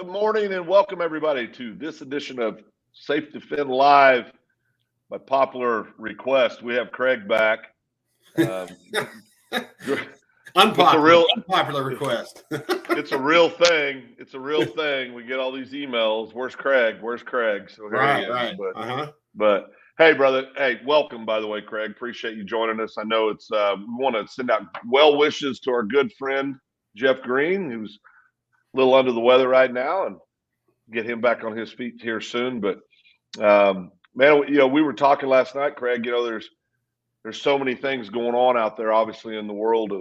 Good morning and welcome everybody to this edition of SafeDefend Live. By popular request, we have Craig back. Unpopular request. It's a real thing. It's a real thing. We get all these emails. Where's Craig? Where's Craig? So here he is. Right. But hey, brother. Hey, welcome. By the way, Craig. Appreciate you joining us. I know it's. We want to send out well wishes to our good friend Jeff Green, who's a little under the weather right now, and get him back on his feet here soon. But man, we were talking last night, Craig. There's so many things going on out there, obviously, in the world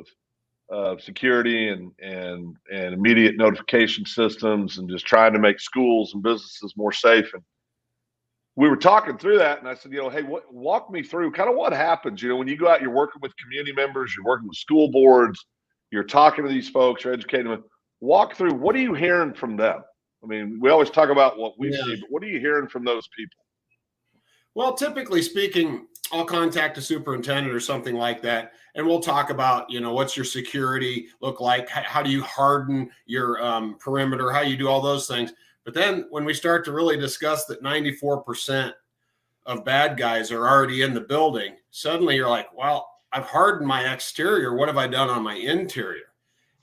of security and immediate notification systems, and just trying to make schools and businesses more safe. And we were talking through that, and I said, hey, walk me through kind of what happens. When you go out, you're working with community members, you're working with school boards, you're talking to these folks, you're educating them. Walk through, what are you hearing from them? I mean, we always talk about what we see, but what are you hearing from those people? Well, typically speaking, I'll contact a superintendent or something like that, and we'll talk about, what's your security look like? How do you harden your perimeter? How you do all those things? But then when we start to really discuss that 94% of bad guys are already in the building, suddenly you're like, well, I've hardened my exterior. What have I done on my interior?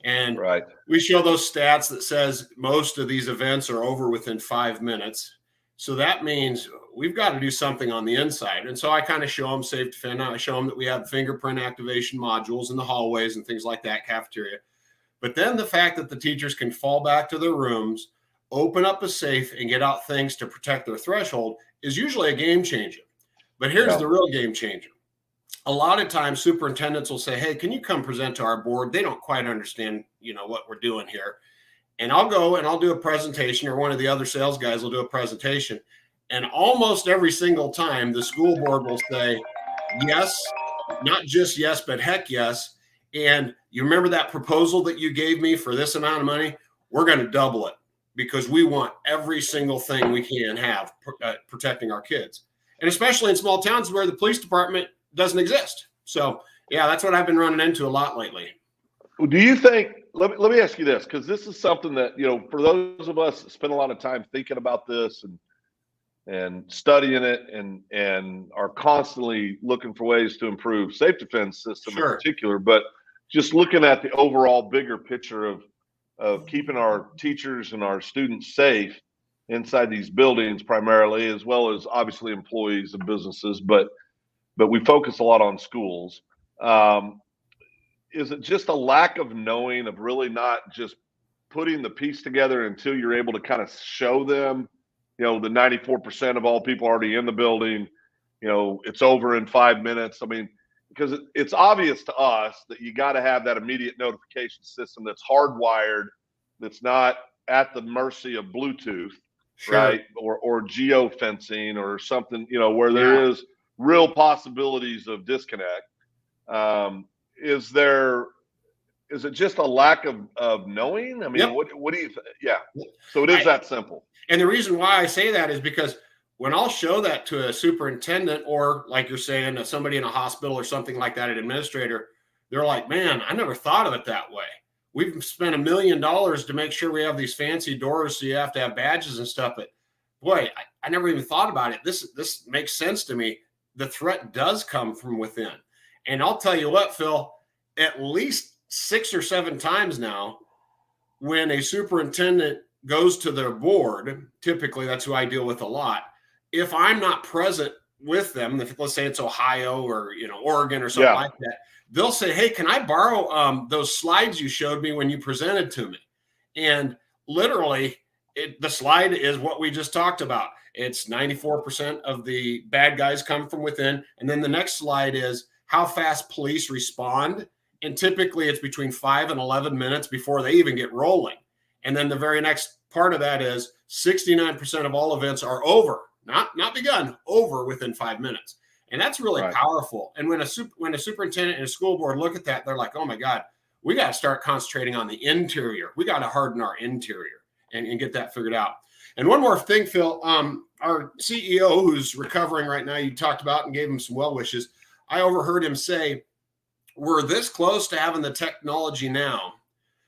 And we show those stats that says most of these events are over within 5 minutes. So that means we've got to do something on the inside. And so I kind of show them SafeDefend. I show them that we have fingerprint activation modules in the hallways and things like that, cafeteria. But then the fact that the teachers can fall back to their rooms, open up a safe, and get out things to protect their threshold is usually a game changer. But here's the real game changer. A lot of times superintendents will say, hey, can you come present to our board? They don't quite understand, what we're doing here. And I'll go and I'll do a presentation, or one of the other sales guys will do a presentation. And almost every single time the school board will say, yes, not just yes, but heck yes. And you remember that proposal that you gave me for this amount of money? We're going to double it because we want every single thing we can have protecting our kids. And especially in small towns where the police department doesn't exist. So that's what I've been running into a lot lately. Do you think, let me ask you this, because this is something that, for those of us that spend a lot of time thinking about this and studying it and are constantly looking for ways to improve SafeDefend system in particular, but just looking at the overall bigger picture of keeping our teachers and our students safe inside these buildings primarily, as well as obviously employees and businesses, but we focus a lot on schools. Is it just a lack of knowing, of really not just putting the piece together until you're able to kind of show them, the 94% of all people already in the building, it's over in 5 minutes? I mean, because it's obvious to us that you got to have that immediate notification system that's hardwired, that's not at the mercy of Bluetooth, right? Or geofencing or something, where there is real possibilities of disconnect. Is it just a lack of knowing? I mean, what do you think? Yeah. So it is that simple. And the reason why I say that is because when I'll show that to a superintendent, or like you're saying, somebody in a hospital or something like that, an administrator, they're like, man, I never thought of it that way. We've spent $1 million to make sure we have these fancy doors, so you have to have badges and stuff. But boy, I never even thought about it. This makes sense to me. The threat does come from within. And I'll tell you what, Phil, at least 6 or 7 times now, when a superintendent goes to their board, typically that's who I deal with a lot. If I'm not present with them, let's say it's Ohio or Oregon or something like that, they'll say, hey, can I borrow those slides you showed me when you presented to me? And literally, the slide is what we just talked about. It's 94% of the bad guys come from within. And then the next slide is how fast police respond. And typically it's between 5 and 11 minutes before they even get rolling. And then the very next part of that is 69% of all events are over, not begun, over within 5 minutes. And that's really powerful. And when a superintendent and a school board look at that, they're like, oh my God, we got to start concentrating on the interior. We got to harden our interior and get that figured out. And one more thing, Phil, our CEO who's recovering right now, you talked about and gave him some well wishes. I overheard him say, we're this close to having the technology now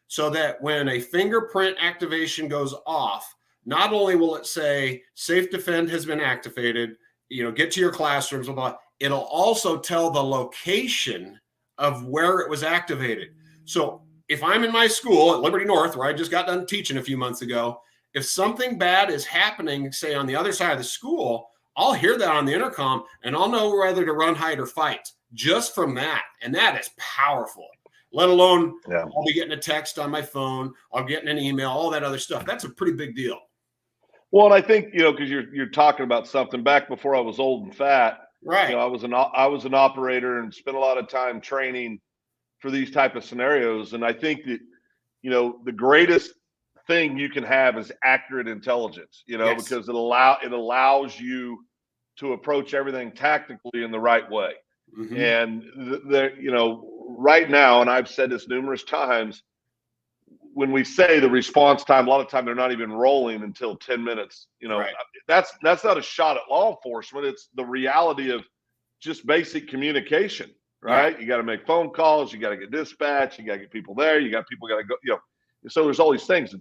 so that when a fingerprint activation goes off, not only will it say SafeDefend has been activated, get to your classrooms, blah, blah, it'll also tell the location of where it was activated. So if I'm in my school at Liberty North, where I just got done teaching a few months ago, if something bad is happening, say on the other side of the school, I'll hear that on the intercom and I'll know whether to run, hide, or fight just from that. And that is powerful, let alone I'll be getting a text on my phone, I'll get an email, all that other stuff. That's a pretty big deal. Well, and I think, because you're talking about something back before I was old and fat, right? I was an operator and spent a lot of time training for these type of scenarios. And I think that, the greatest thing you can have is accurate intelligence, Yes. because it allows you to approach everything tactically in the right way. Mm-hmm. And right now, and I've said this numerous times, when we say the response time, a lot of time they're not even rolling until 10 minutes. Right. That's not a shot at law enforcement. It's the reality of just basic communication, right? Yeah. You got to make phone calls, you got to get dispatch, you got to get people there, people got to go, so there's all these things.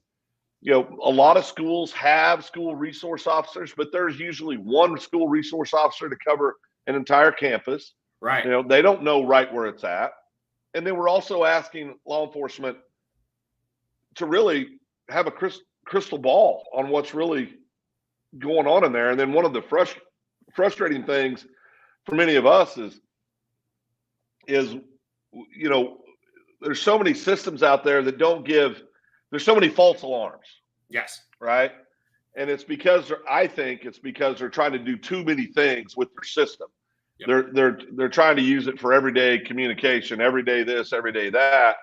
A lot of schools have school resource officers, but there's usually one school resource officer to cover an entire campus. Right. They don't know right where it's at. And then we're also asking law enforcement to really have a crystal ball on what's really going on in there. And then one of the frustrating things for many of us is there's so many systems out there that there's so many false alarms. Yes. Right. And I think it's because they're trying to do too many things with their system. Yep. They're trying to use it for everyday communication, every day this, every day that.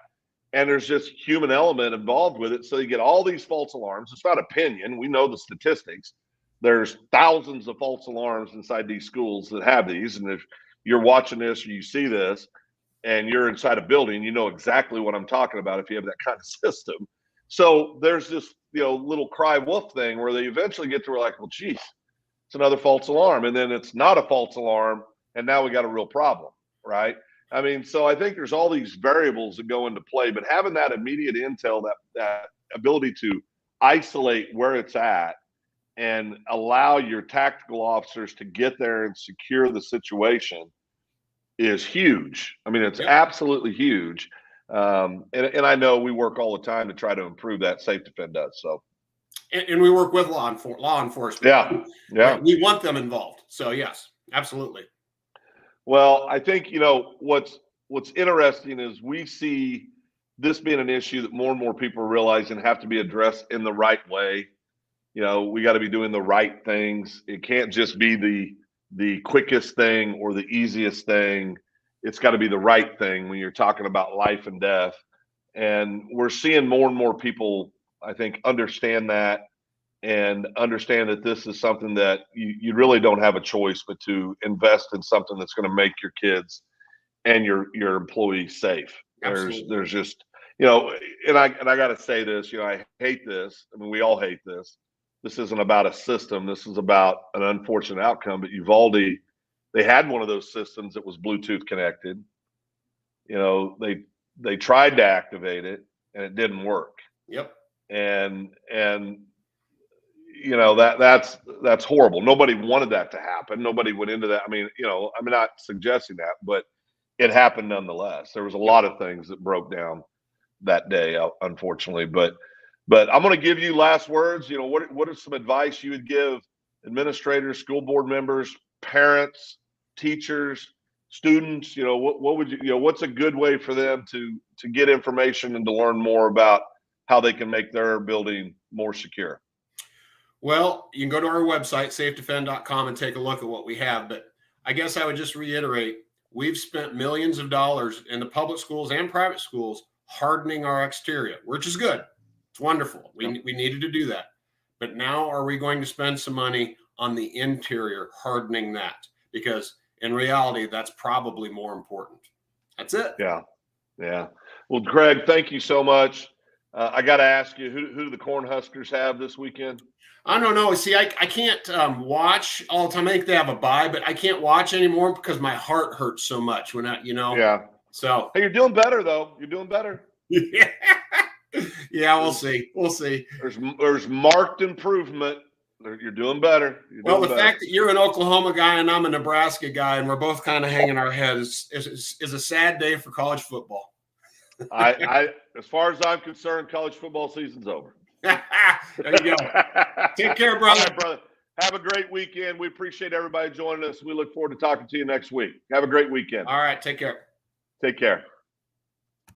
And there's just human element involved with it. So you get all these false alarms. It's not opinion. We know the statistics. There's thousands of false alarms inside these schools that have these. And if you're watching this or you see this and you're inside a building, you know exactly what I'm talking about if you have that kind of system. So there's this, little cry wolf thing where they eventually get to where like, well, geez, it's another false alarm. And then it's not a false alarm. And now we got a real problem, right? I mean, so I think there's all these variables that go into play, but having that immediate intel, that ability to isolate where it's at and allow your tactical officers to get there and secure the situation is huge. I mean, it's absolutely huge. And I know we work all the time to try to improve that. SafeDefend does. So, and we work with law enforcement. Yeah. We want them involved. So yes, absolutely. Well, I think, what's interesting is we see this being an issue that more and more people are realizing have to be addressed in the right way. We got to be doing the right things. It can't just be the quickest thing or the easiest thing. It's got to be the right thing when you're talking about life and death. And we're seeing more and more people, I think, understand that and understand that this is something that you really don't have a choice but to invest in something that's going to make your kids and your employees safe. Absolutely. There's just, and I got to say this, I hate this. I mean, we all hate this. This isn't about a system. This is about an unfortunate outcome. But Uvalde, they had one of those systems that was Bluetooth connected. They tried to activate it and it didn't work. Yep. And that's horrible. Nobody wanted that to happen. Nobody went into that. I mean, I'm not suggesting that, but it happened nonetheless. There was a lot of things that broke down that day, unfortunately. But I'm going to give you last words. What is some advice you would give administrators, school board members, parents, teachers, students? What would you? What's a good way for them to get information and to learn more about how they can make their building more secure? Well, you can go to our website, safedefend.com, and take a look at what we have. But I guess I would just reiterate, we've spent millions of dollars in the public schools and private schools hardening our exterior, which is good. It's wonderful. We needed to do that. But now are we going to spend some money on the interior, hardening that? Because in reality, that's probably more important. That's it. Yeah. Well, Greg, thank you so much. I got to ask you, who do the Cornhuskers have this weekend? I don't know. See, I can't watch all the time. I think they have a bye, but I can't watch anymore because my heart hurts so much when Yeah. So hey, you're doing better though. You're doing better. Yeah. Yeah, we'll see. We'll see. There's marked improvement. You're doing better. Well, the fact that you're an Oklahoma guy and I'm a Nebraska guy, and we're both kind of hanging our heads, is a sad day for college football. I, as far as I'm concerned, college football season's over. There you go. Take care, brother. All right, brother. Have a great weekend. We appreciate everybody joining us. We look forward to talking to you next week. Have a great weekend. All right. Take care. Take care.